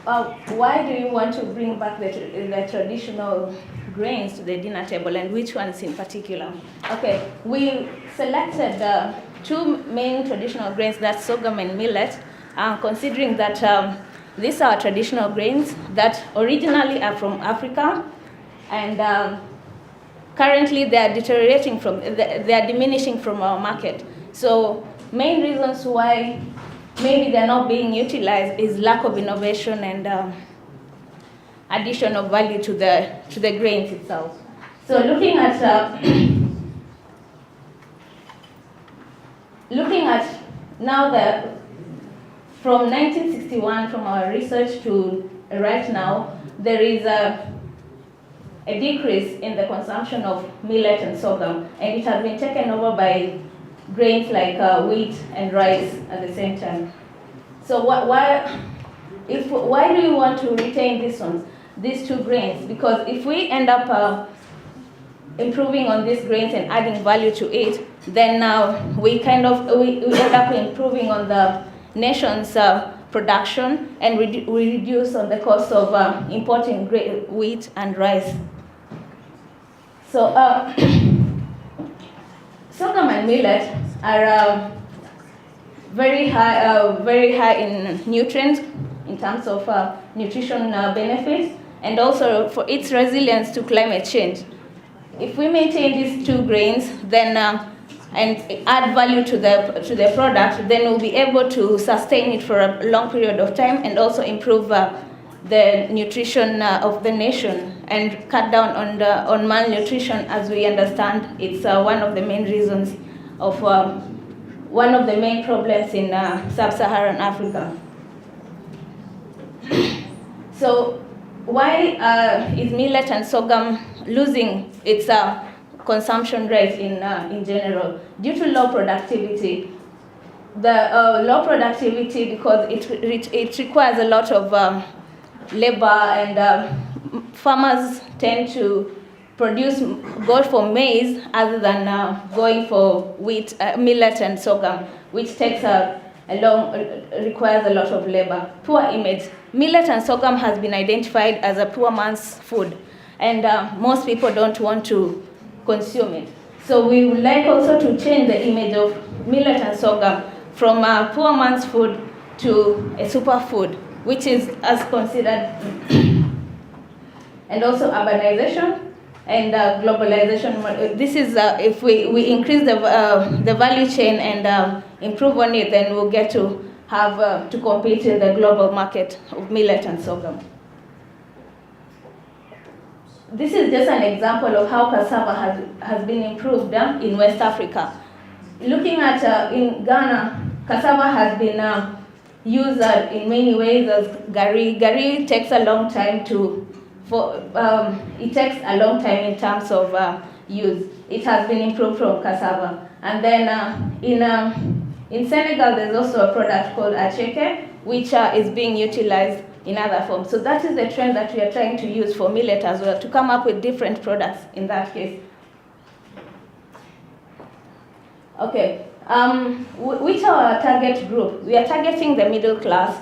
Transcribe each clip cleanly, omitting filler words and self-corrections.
why do you want to bring back the traditional grains to the dinner table, and which ones in particular? Okay, we selected two main traditional grains, that's sorghum and millet, considering that these are traditional grains that originally are from Africa, and currently they are deteriorating they are diminishing from our market. So main reasons why maybe they're not being utilized is lack of innovation and addition of value to the grains itself. So looking at now from 1961, from our research to right now, there is a decrease in the consumption of millet and sorghum, and it has been taken over by grains like wheat and rice at the same time. So why do you want to retain these two grains? Because if we end up improving on these grains and adding value to it, then we end up improving on the nation's production, and we reduce on the cost of importing wheat and rice. So sorghum and millet are very high in nutrients in terms of nutrition benefits, and also for its resilience to climate change. If we maintain these two grains, then and add value to the product, then we'll be able to sustain it for a long period of time, and also improve the nutrition of the nation, and cut down on malnutrition, as we understand it's one of the main reasons of one of the main problems in sub-Saharan Africa. So why is millet and sorghum losing its consumption rate in general? Due to low productivity. The low productivity because it requires a lot of labor, and farmers tend to go for maize other than going for wheat, millet and sorghum, which requires a lot of labor. Poor image. Millet and sorghum has been identified as a poor man's food, and most people don't want to consume it. So we would like also to change the image of millet and sorghum from a poor man's food to a superfood, which is as considered, and also urbanization and globalization. This is if we increase the value chain and improve on it, then we'll get to have to compete in the global market of millet and sorghum. This is just an example of how cassava has been improved in West Africa. Looking at in Ghana, cassava has been used in many ways as gari. Gari takes a long time it takes a long time in terms of use. It has been improved from cassava. And then in Senegal, there's also a product called acheke, which is being utilized in other forms. So that is the trend that we are trying to use for millet as well, to come up with different products in that case. Okay, which are our target group? We are targeting the middle class.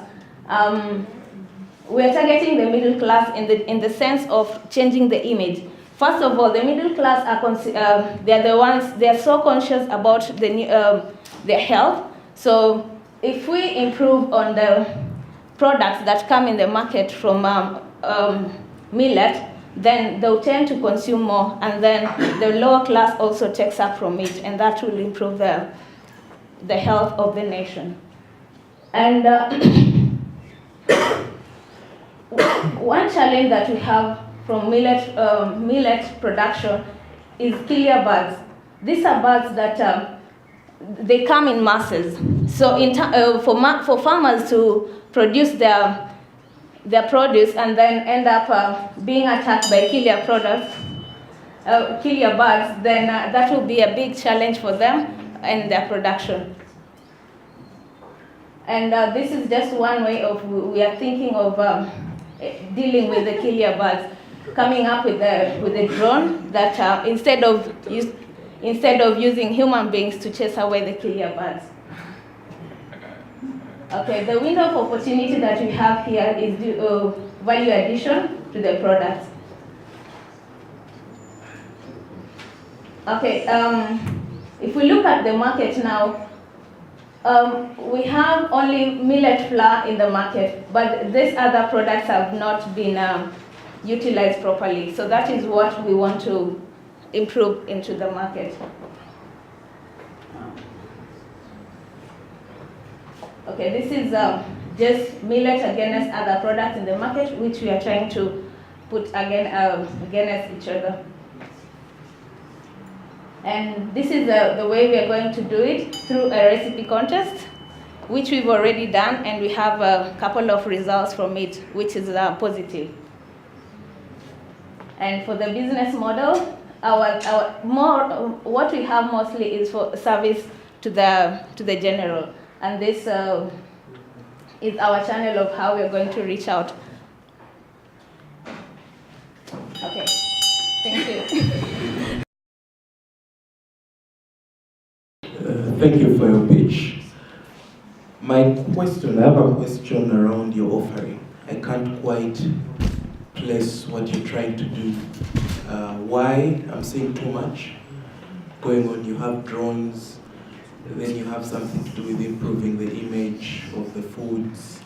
We are targeting the middle class in the sense of changing the image. First of all, the middle class they are so conscious about their health. So if we improve on the products that come in the market from millet, then they'll tend to consume more, and then the lower class also takes up from it, and that will improve the health of the nation. And one challenge that we have from millet production is killer bugs. These are bugs that they come in masses. So for farmers to produce their produce and then end up being attacked by killer bugs, then that will be a big challenge for them and their production. And this is just one way we are thinking of dealing with the killer bugs, coming up with a drone that instead of using human beings to chase away the killer bugs. Okay, the window of opportunity that we have here is the value addition to the products. Okay, if we look at the market now, we have only millet flour in the market, but these other products have not been utilized properly. So that is what we want to improve into the market. Okay, this is just millet against other products in the market, which we are trying to put against each other. And this is the way we are going to do it, through a recipe contest, which we've already done, and we have a couple of results from it, which is positive. And for the business model, what we have mostly is for service to the general, and this is our channel of how we're going to reach out. Okay, thank you. Thank you for your pitch. I have a question around your offering. I can't quite place what you're trying to do. Why? I'm saying too much going on. You have drones, then you have something to do with improving the image of the foods,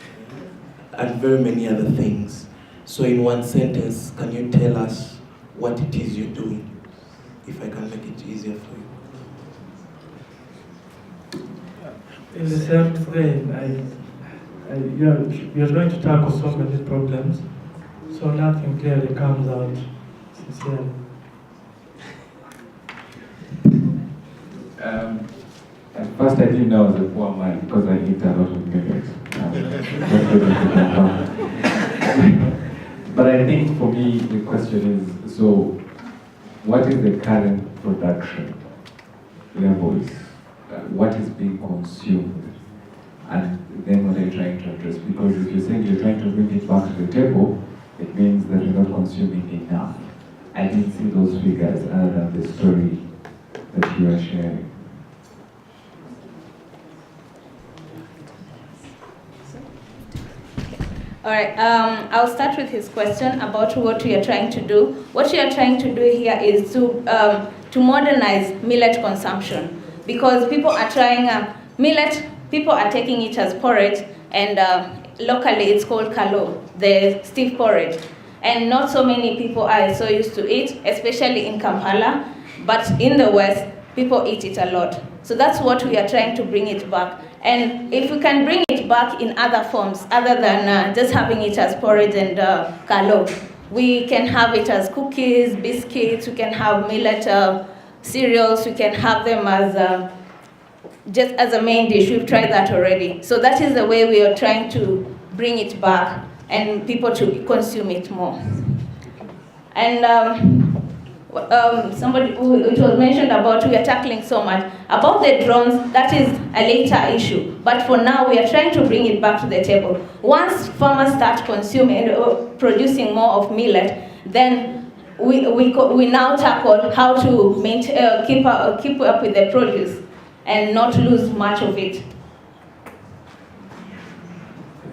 and very many other things. So in one sentence, can you tell us what it is you're doing, if I can make it easier for you? In the same vein, we are going to tackle so many problems, so nothing clearly comes out sincerely. At first I didn't know I was a poor man because I eat a lot of millet. But I think for me the question is, so what is the current production levels? What is being consumed? And then what are you trying to address? Because if you're saying you're trying to bring it back to the table, it means that you're not consuming enough. I didn't see those figures other than the story that you are sharing. All right, I'll start with his question about what we are trying to do. What we are trying to do here is to modernize millet consumption, because people are trying millet. People are taking it as porridge, and locally it's called kalo, the stiff porridge. And not so many people are so used to it, especially in Kampala. But in the West, people eat it a lot. So that's what we are trying to bring it back. And if we can bring it back in other forms, other than just having it as porridge and kalo, we can have it as cookies, biscuits, we can have millet cereals, we can have them as just as a main dish. We've tried that already. So that is the way we are trying to bring it back and people to consume it more. And it was mentioned about we are tackling so much. About the drones, that is a later issue. But for now, we are trying to bring it back to the table. Once farmers start consuming, producing more of millet, then we now tackle how to keep up with the produce and not lose much of it.